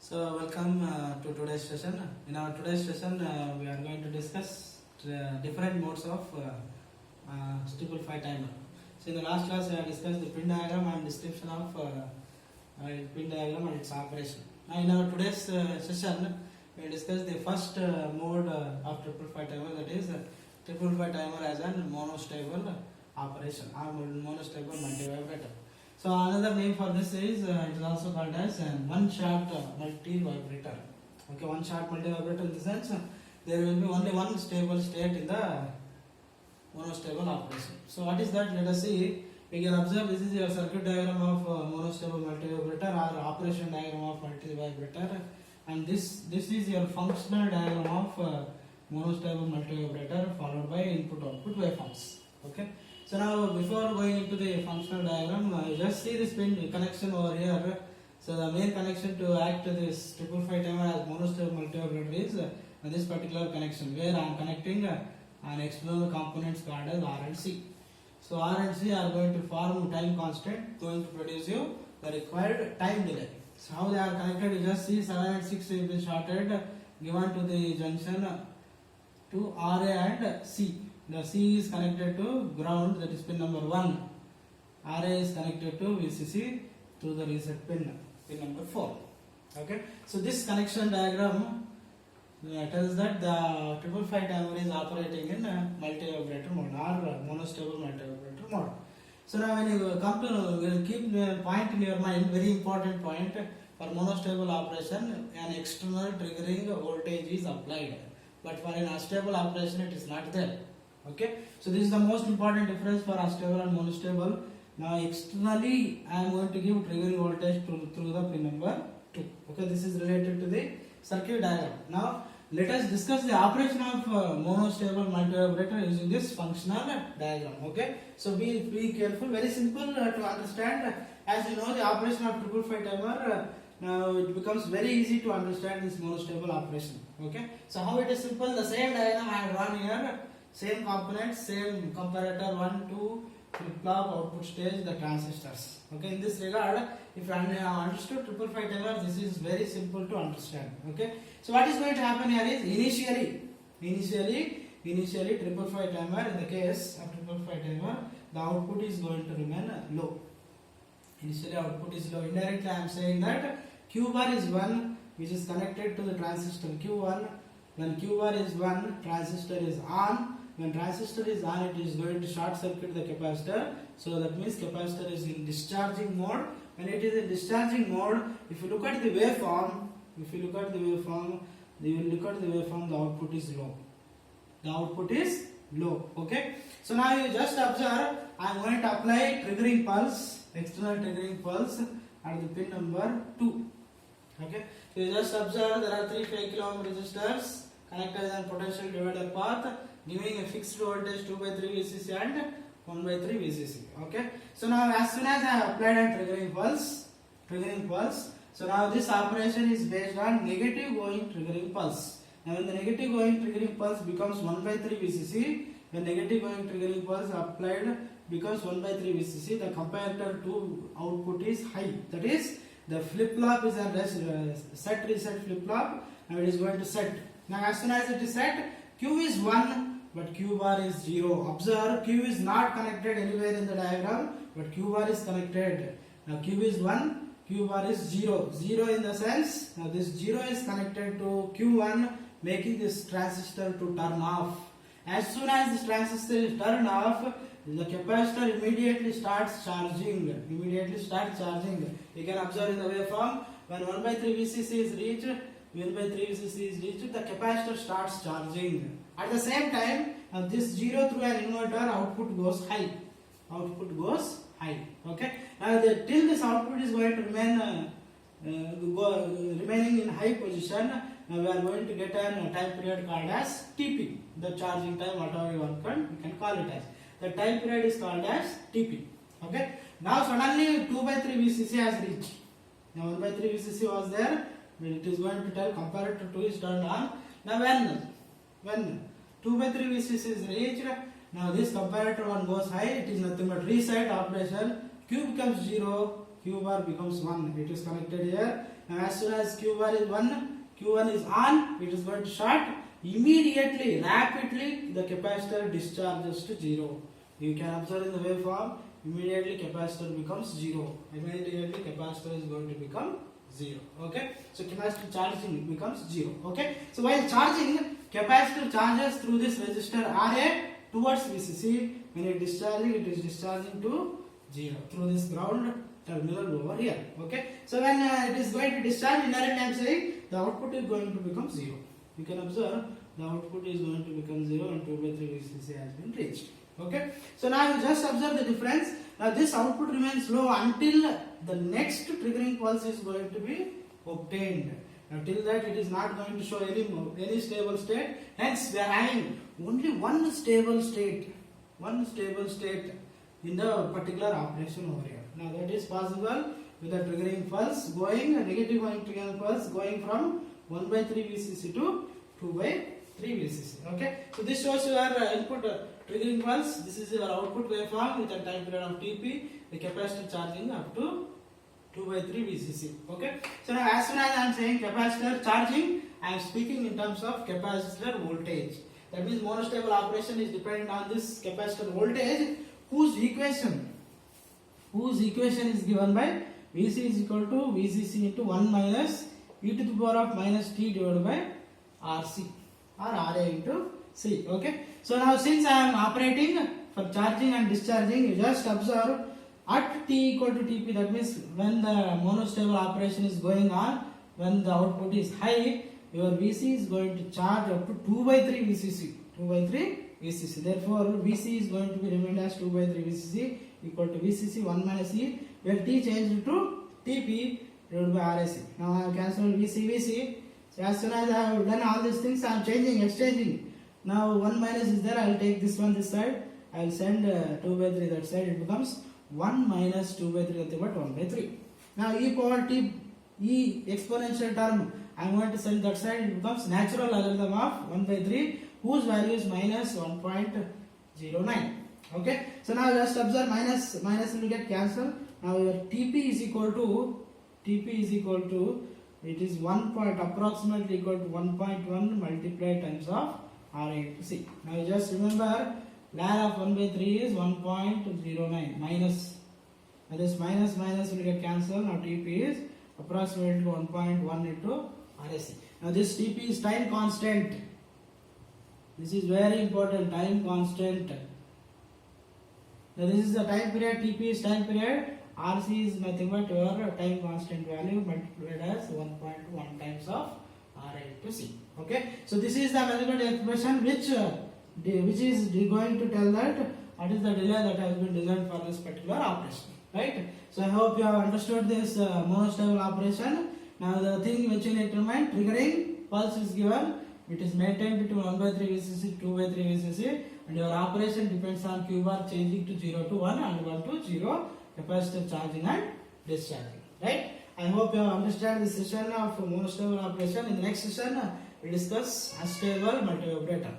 So welcome to today's session. In our today's session, we are going to discuss different modes of stipple fight timer. So in the last class, I discussed the pin diagram and description of pin diagram and its operation. Now in our today's session, we discuss the first mode of triple fight timer, that is triple fight timer as a monostable operation or monostable multivibrator. So another name for this is it is also called as one-shot multivibrator. Okay, one-shot multivibrator in the sense there will be only one stable state in the monostable operation. So what is that? Let us see. We can observe this is your circuit diagram of monostable multivibrator or operation diagram of multivibrator, and this is your functional diagram of monostable multivibrator followed by input-output waveforms. Okay. So now before going into the functional diagram, you just see this pin connection over here. So the main connection to act this triple five timer as monostable multivibrator is this particular connection where I am connecting an external components called as R and C. So R and C are going to form time constant, going to produce you the required time delay. So how they are connected, you just see 7 and 6 have been shorted, given to the junction to RA and C. The C is connected to ground, that is pin number 1. RA is connected to VCC to the reset pin number 4. Okay. So this connection diagram tells that the triple five timer is operating in multivibrator mode or monostable multivibrator mode. So now when you come to keep the point in your mind, very important point, for monostable operation an external triggering voltage is applied, but for an unstable operation it is not there. Okay, so this is the most important difference for unstable and monostable. Now externally I am going to give triggering voltage through the pin number 2. Okay, this is related to the circuit diagram. Now let us discuss the operation of monostable multivibrator using this functional diagram. Okay, so be careful, very simple to understand. As you know, the operation of triple five timer, now it becomes very easy to understand this monostable operation. Okay, so how it is simple, the same diagram I have drawn here. Same components, same comparator, 1, 2, flip-flop, output stage, the transistors. Okay, in this regard, if you have understood triple five timer, this is very simple to understand. Okay, so what is going to happen here is initially triple five timer, in the case of triple five timer, the output is going to remain low. Initially output is low. Indirectly I am saying that Q bar is 1, which is connected to the transistor Q1. When Q bar is 1, transistor is on. When transistor is on, it is going to short circuit the capacitor. So that means capacitor is in discharging mode. When it is in discharging mode, if you look at the waveform, the output is low. The output is low. Okay. So now you just observe, I am going to apply triggering pulse, external triggering pulse at the pin number 2. Okay. So you just observe there are 3 5 kilo ohm resistors connected in a potential divider path, giving a fixed voltage 2 by 3 VCC and 1 by 3 VCC. Okay. So now as soon as I have applied a triggering pulse, so now this operation is based on negative going triggering pulse. Now when the negative going triggering pulse becomes 1 by 3 VCC, when negative going triggering pulse applied becomes 1 by 3 VCC, the comparator to output is high. That is, the flip-flop is a set reset flip-flop, and it is going to set. Now as soon as it is set, Q is 1, but Q bar is 0. Observe, Q is not connected anywhere in the diagram, but Q bar is connected. Now Q is 1, Q bar is 0. 0 in the sense, now this 0 is connected to Q1, making this transistor to turn off. As soon as this transistor is turned off, the capacitor immediately starts charging. You can observe in the waveform, when 1 by 3 VCC is reached, the capacitor starts charging. At the same time, this 0 through an inverter, output goes high. Okay. Now till this output is going to remain remaining in high position, now we are going to get a time period called as TP. The charging time, whatever you can call it as. The time period is called as TP. Okay. Now suddenly 2 by 3 VCC has reached. Now 1 by 3 VCC was there. It is going to tell comparator 2 is turned on. Now when 2 by 3 VCC is reached, now this comparator 1 goes high. It is nothing but reset operation. Q becomes 0, Q bar becomes 1. It is connected here. Now as soon as Q1 is on, it is going to short. Immediately, rapidly, the capacitor discharges to 0. You can observe in the waveform, immediately capacitor becomes 0. Immediately capacitor is going to become 0. Okay, so capacitor charging becomes 0. Okay, so while charging, capacitor charges through this resistor RA towards VCC. When it is discharging to 0 through this ground terminal over here. Okay, so when it is going to discharge, indirectly I am saying the output is going to become 0. You can observe the output is going to become 0 and 2 by 3 VCC has been reached. Okay, so now you just observe the difference. Now this output remains low until the next triggering pulse is going to be obtained. Now till that it is not going to show any stable state. Hence we are having only one stable state in the particular operation over here. Now that is possible with the triggering pulse going, a negative triggering pulse going from 1 by 3 VCC to 2 by 3 VCC. Okay, so this shows your input triggering pulse. This is your output waveform with a time period of Tp, the capacitor charging up to 2 by 3 VCC. Okay, so now as soon as I am saying capacitor charging, I am speaking in terms of capacitor voltage. That means monostable operation is dependent on this capacitor voltage, whose equation is given by Vc is equal to Vcc into 1 minus e to the power of minus t divided by Rc or Ra into C. Okay, so now since I am operating for charging and discharging, you just observe at t equal to Tp, that means when the monostable operation is going on, when the output is high, your Vc is going to charge up to 2 by 3 VCC. 2 by 3 VCC. Therefore, Vc is going to be remained as 2 by 3 VCC equal to VCC 1 minus E, where t changed to Tp divided by Rac. Now I have cancelled Vc. So as soon as I have done all these things, I am exchanging. Now 1 minus is there, I will take this one this side, I will send 2 by 3 that side, it becomes 1 minus 2 by 3 nothing but 1 by 3. Now e power t, e exponential term, I am going to send that side, it becomes natural logarithm of 1 by 3, whose value is minus 1.09. Okay, so now just observe minus will get cancelled. Now your Tp is equal to it is approximately equal to 1.1 multiplied times of Ra into C. Now you just remember ln of 1 by 3 is 1.09 minus. Now this minus will get cancelled. Now Tp is approximately 1.1 into Rac. Now this Tp is time constant. This is very important, time constant. Now this is the time period, Tp is time period, Rc is nothing but your time constant value multiplied as 1.1 times of Ra into C. Okay, so this is the mathematical expression which is going to tell that what is the delay that has been designed for this particular operation. Right? So I hope you have understood this monostable operation. Now the thing which you need to mind, triggering pulse is given. It is maintained between 1 by 3 VCC, 2 by 3 VCC, and your operation depends on Q bar changing to 0 to 1 and 1 to 0, capacitor charging and discharging. Right? I hope you understand this session of monostable operation. In the next session, we discuss unstable multivibrator.